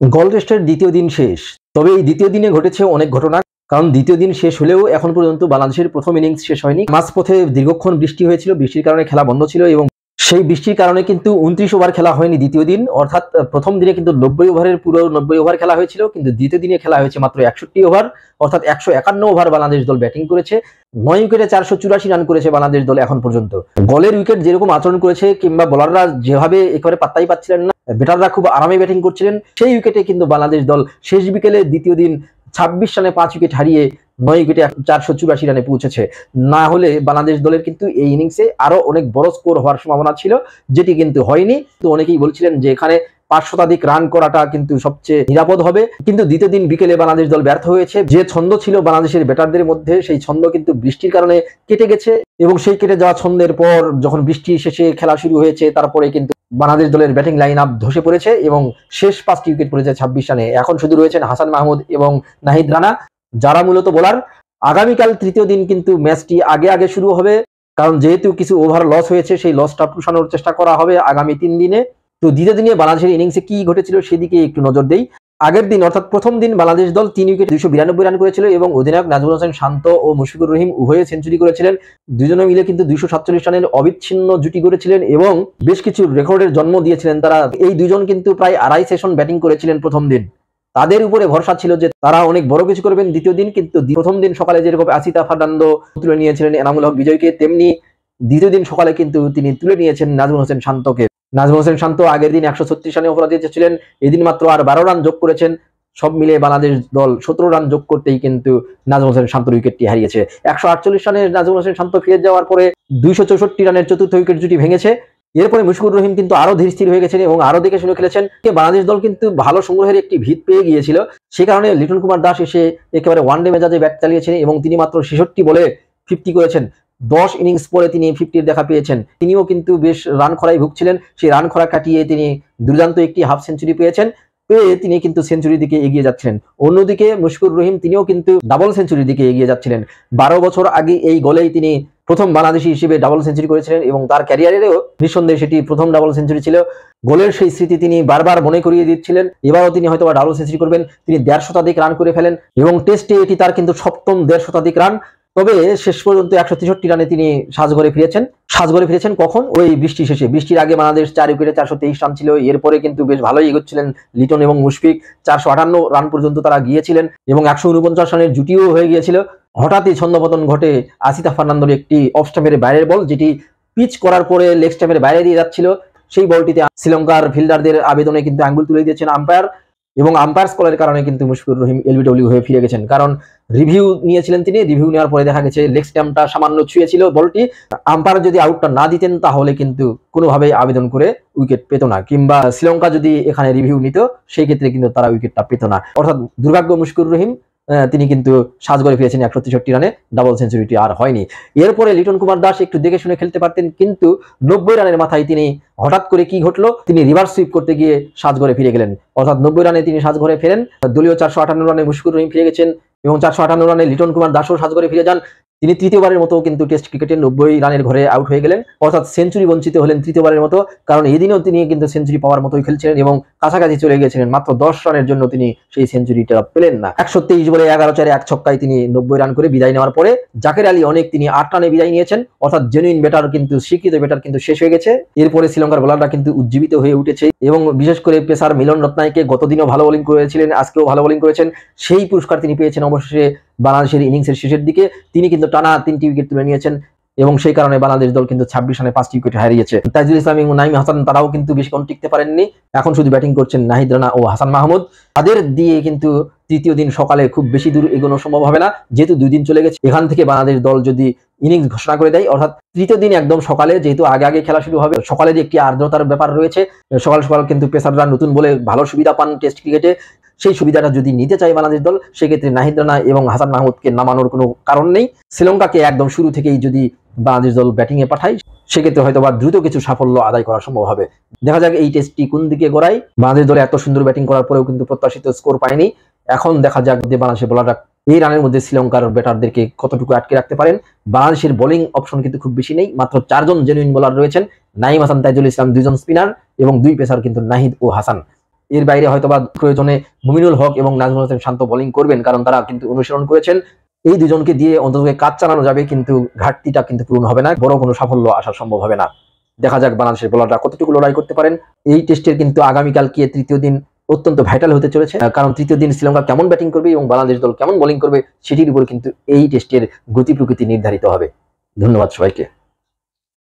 গল টেস্টের দ্বিতীয় দিন শেষ। তবে এই দ্বিতীয় দিনে ঘটেছে অনেক ঘটনা। কারণ দ্বিতীয় দিন শেষ হলেও এখন পর্যন্ত বাংলাদেশের প্রথম ইনিংস শেষ হয়নি। মাঝপথে দীর্ঘক্ষণ বৃষ্টি হয়েছিল, বৃষ্টির কারণে খেলা বন্ধ ছিল এবং সেই বৃষ্টির কারণে কিন্তু 29 ওভার খেলা হয়নি দ্বিতীয় দিন। অর্থাৎ প্রথম দিনে কিন্তু 90 ওভারের পুরো 90 ওভার খেলা হয়েছিল, কিন্তু দ্বিতীয় দিনে খেলা হয়েছে মাত্র 61 ওভার, অর্থাৎ 151 ওভার বাংলাদেশ দল ব্যাটিং করেছে। 9 উইকেটে 484 রান করেছে বাংলাদেশ দল এখন পর্যন্ত। গলের উইকেট যেরকম আচরণ করেছে কিংবা বোলাররা যেভাবে একেবারে পাত্তাই পাচ্ছিলেন না, ব্যাটাররা খুব আরামে ব্যাটিং করছিলেন, সেই উইকেটে কিন্তু বাংলাদেশ দল শেষ বিকেলে দ্বিতীয় দিন 26 রানে 5 উইকেট হারিয়ে 9 উইকেটে 484 রানে পৌঁছেছে। না হলে বাংলাদেশ দলের কিন্তু এই ইনিংসে আরো অনেক বড় স্কোর হওয়ার সম্ভাবনা ছিল, যেটি কিন্তু হয়নি। তো অনেকেই বলছিলেন যে এখানে 5 শতাধিক রান করাটা কিন্তু সবচেয়ে নিরাপদ হবে, কিন্তু দ্বিতীয় দিন বিকেলে বাংলাদেশ দল ব্যর্থ হয়েছে। যে ছন্দ ছিল বাংলাদেশের ব্যাটারদের মধ্যে, সেই ছন্দ কিন্তু বৃষ্টির কারণে কেটে গেছে এবং সেই কেটে যাওয়া ছন্দের পর যখন বৃষ্টি শেষে খেলা শুরু হয়েছে, তারপরে কিন্তু বাংলাদেশ দলের ব্যাটিং লাইন আপ ধসে পড়েছে এবং শেষ 5টি উইকেট পড়েছে 26 রানে। এখন শুধু রয়েছেন হাসান মাহমুদ এবং নাহিদ রানা, যারা মূলত বোলার। আগামীকাল তৃতীয় দিন কিন্তু ম্যাচটি আগে শুরু হবে, কারণ যেহেতু কিছু ওভার লস হয়েছে, সেই লসটা পুষানোর চেষ্টা করা হবে আগামী 3 দিনে। তো দ্বিতীয় দিনে বাংলাদেশের ইনিংসে কি ঘটেছিল সেদিকে একটু নজর দেই। আগের দিন অর্থাৎ প্রথম দিন বাংলাদেশ দল 3 উইকেটে 292 রান করেছিল এবং অধিনায়ক নাজমুল হোসেন শান্ত ও মুশফিকুর রহিম উভয়ে সেঞ্চুরি করেছিলেন। দুজনে মিলে কিন্তু 247 রানের অবিচ্ছিন্ন জুটি গড়েছিলেন এবং বেশ কিছু রেকর্ডের জন্ম দিয়েছিলেন তারা। এই দুজন কিন্তু প্রায় 2.5 সেশন ব্যাটিং করেছিলেন প্রথম দিন। তাদের উপরে ভরসা ছিল যে তারা অনেক বড় কিছু করবেন দ্বিতীয় দিন, কিন্তু প্রথম দিন সকালে যেরকম আসিতা ফার্নান্দো তুলে নিয়েছিলেন এনামুল হক বিজয়কে, তেমনি দ্বিতীয় দিন সকালে কিন্তু তিনি তুলে নিয়েছেন নাজমুল হোসেন শান্তকে। নাজমুল হোসেন শান্ত আগের দিন 136 রানে অপরাজিত ছিলেন, এদিন মাত্র আর 12 রান যোগ করেছেন। সব মিলে বাংলাদেশ দল 17 রান যোগ করতেই কিন্তু নাজমুল হোসেন শান্তর উইকেটটি হারিয়েছে। 148 রানে নাজমুল হোসেন শান্ত ফিরে যাওয়ার পরে 264 রানের চতুর্থ উইকেট জুটি ভেঙেছে। এরপরে মুশফিকুর রহিম কিন্তু আরো ধীর স্থির হয়ে গেছেন এবং আরো দেখে শুনে খেলেছেন। বাংলাদেশ দল কিন্তু ভালো সংগ্রহের একটি ভিত পেয়ে গিয়েছিল, সে কারণে লিটন কুমার দাস এসে একেবারে ওয়ানডে মেজাজে ব্যাট চালিয়েছেন এবং তিনি মাত্র 66 বলে 50 করেছেন। 10 ইনিংস পরে তিনি 50-র দেখা পেয়েছেন। তিনিও কিন্তু বেশ রান খরায় ভুগছিলেন, সেই রান খরা কাটিয়ে তিনি দুর্দান্ত একটি হাফ সেঞ্চুরি পেয়েছেন, পেয়ে তিনি কিন্তু সেঞ্চুরির দিকে এগিয়ে যাচ্ছিলেন। অন্যদিকে মুশফিকুর রহিম তিনিও কিন্তু ডাবল সেঞ্চুরির দিকে এগিয়ে যাচ্ছিলেন। 12 বছর আগে এই গোলেই তিনি প্রথম বাংলাদেশি হিসেবে ডাবল সেঞ্চুরি করেছিলেন এবং তার ক্যারিয়ারেও নিঃসন্দেহে সেটি প্রথম ডাবল সেঞ্চুরি ছিল। গোলের সেই স্মৃতি তিনি বারবার মনে করিয়ে দিচ্ছিলেন। এবারও তিনি হয়তো ডাবল সেঞ্চুরি করবেন। তিনি 1.5 শতাধিক রান করে ফেলেন এবং টেস্টে এটি তার কিন্তু সপ্তম 1.5 শতাধিক রান। তবে শেষ পর্যন্ত 163 রানে তিনি সাজঘরে ফিরেছেন কখন? ওই বৃষ্টি শেষে। বৃষ্টির আগে বাংলাদেশ 4 উইকেটে 423 রান ছিল। এরপরে কিন্তু বেশ ভালোই এগোচ্ছিলেন লিটন এবং মুশফিক, 458 রান পর্যন্ত তারা গিয়েছিলেন এবং 149 রানের জুটিও হয়ে গিয়েছিল। হঠাৎই ছন্দপতন ঘটে আসিতা ফার্নান্দোর একটি অফ স্টাম্পের বাইরের বল, যেটি পিচ করার পরে লেগ স্টাম্পের বাইরে দিয়ে যাচ্ছিল। সেই বলটিতে শ্রীলঙ্কার ফিল্ডারদের আবেদনে কিন্তু আঙ্গুল তুলে দিয়েছেন আম্পায়ার এবং আম্পায়ার কলের কারণে কিন্তু মুশফিকুর রহিম এলবিডব্লিউ হয়ে ফিরে গেছেন। কারণ রিভিউ নিয়েছিলেন তিনি, রিভিউ নেওয়ার পরে দেখা গেছে লেগ স্ট্যাম্পটা সামান্য ছুঁয়েছিল বলটি। আম্পায়ার যদি আউটটা না দিতেন তাহলে কিন্তু কোনোভাবেই আবেদন করে উইকেট পেত না, কিংবা শ্রীলঙ্কা যদি এখানে রিভিউ নিত সেই ক্ষেত্রে কিন্তু তারা উইকেটটা পেত না। অর্থাৎ দুর্ভাগ্য মুশফিকুর রহিম, তিনি কিন্তু সাজঘরে ফিরেছেন 163 রানে, ডাবল সেঞ্চুরিটি আর হয়নি। এরপরে লিটন কুমার দাস একটু দেখে শুনে খেলতে পারতেন, কিন্তু 90 রানের মাথায় তিনি হঠাৎ করে কি ঘটলো, তিনি রিভার্স সুইপ করতে গিয়ে সাজঘরে ফিরে গেলেন। অর্থাৎ 90 রানে তিনি সাজঘরে ফেরেন। দলীয় 458 রানে মুশফিকুর রহিম ফিরে গেছেন এবং 458 রানে লিটন কুমার দাসও সাজঘরে ফিরে যান। তিনি তৃতীয়বারের মতো কিন্তু টেস্ট ক্রিকেটে 90 রানের ঘরে আউট হয়ে গেলেন, অর্থাৎ সেঞ্চুরি বঞ্চিত হলেন তৃতীয়বারের মতো। কারণ এদিনও তিনি কিন্তু সেঞ্চুরি পাওয়ার মতোই খেলছিলেন এবং কাছাকাছি চলে গিয়েছিলেন, মাত্র 10 রানের জন্য তিনি সেই সেঞ্চুরিটা পেলেন না। 123 বলে 11 চারে 1 ছক্কায় তিনি 90 রান করে বিদায় নেওয়ার পরে জাকের আলী অনেক তিনি 8 রানে বিদায় নিয়েছেন। অর্থাৎ জেনুইন ব্যাটার কিন্তু স্বীকৃত ব্যাটার কিন্তু শেষ হয়ে গেছে। এরপরে শ্রীলঙ্কার বোলাররা কিন্তু উজ্জীবিত হয়ে উঠেছে এবং বিশেষ করে পেসার মিলন রত্নায়কে গতদিনও ভালো বোলিং করেছিলেন, আজকেও ভালো বোলিং করেছেন, সেই পুরস্কার তিনি পেয়েছেন অবশেষে বাংলাদেশের ইনিংসের শেষের দিকে। তিনি কিন্তু টানা 3টি উইকেট তুলে নিয়েছেন এবং সেই কারণে বাংলাদেশ দল কিন্তু 26 রানে 5টি উইকেট হারিয়েছে। তাইজুল ইসলাম এবং নাইম হাসান তারাও কিন্তু বেশিক্ষণ টিকতে পারেননি। এখন শুধু ব্যাটিং করছেন নাহিদ রানা ও হাসান মাহমুদ। তাদের দিয়ে কিন্তু তৃতীয় দিন সকালে খুব বেশি দূর এগোনো সম্ভব হবে না, যেহেতু 2 দিন চলে গেছে। এখান থেকে বাংলাদেশ দল যদি ইনিংস ঘোষণা করে দেয়, অর্থাৎ তৃতীয় দিন একদম সকালে, যেহেতু আগে খেলা শুরু হবে, সকালে যে একটি আর্দ্রতার ব্যাপার রয়েছে, সকাল সকাল কিন্তু পেসাররা নতুন বলে ভালো সুবিধা পান টেস্ট ক্রিকেটে। সেই সুবিধাটা যদি নিতে চায় বাংলাদেশ দল, সেক্ষেত্রে নাহিদ রানা এবং হাসান মাহমুদকে নামানোর কোনো কারণ নেই। শ্রীলঙ্কাকে একদম শুরু থেকেই যদি বাংলাদেশ দল ব্যাটিংয়ে পাঠায়, সেক্ষেত্রে হয়তো বা দ্রুত কিছু সাফল্য আদায় করা সম্ভব হবে। দেখা যাক এই টেস্টটি কোন দিকে গড়ায়। বাংলাদেশ দলে এত সুন্দর ব্যাটিং করার পরেও কিন্তু প্রত্যাশিত স্কোর পায়নি। এখন দেখা যাক যে বাংলাদেশের বোলাররা এই রানের মধ্যে শ্রীলঙ্কার ব্যাটারদেরকে কতটুকু আটকে রাখতে পারেন। বাংলাদেশের বোলিং অপশন কিন্তু খুব বেশি নেই, মাত্র 4 জন জেনুইন বোলার রয়েছেন, নাইম হাসান, তাইজুল ইসলাম 2 জন স্পিনার এবং 2 পেসার কিন্তু নাহিদ ও হাসান। এর বাইরে হয়তোবা প্রয়োজনে মুমিনুল হক এবং নাজমুল হোসেন শান্ত বোলিং করবেন, কারণ তারা কিন্তু অনুশীলন করেছেন। এই দুজনকে দিয়ে অন্তত কাজ চালানো যাবে, কিন্তু ঘাটতিটা কিন্তু পূরণ হবে না, বড় কোনো সাফল্য আসা সম্ভব হবে না। দেখা যাক বাংলাদেশের বোলাররা কতটুকু লড়াই করতে পারেন। এই টেস্টের কিন্তু আগামীকালকে তৃতীয় দিন অত্যন্ত ভাইটাল হতে চলেছে, কারণ তৃতীয় দিন শ্রীলঙ্কা কেমন ব্যাটিং করবে এবং বাংলাদেশ দল কেমন বোলিং করবে সেটির উপর কিন্তু এই টেস্টের গতি প্রকৃতি নির্ধারিত হবে। ধন্যবাদ সবাইকে।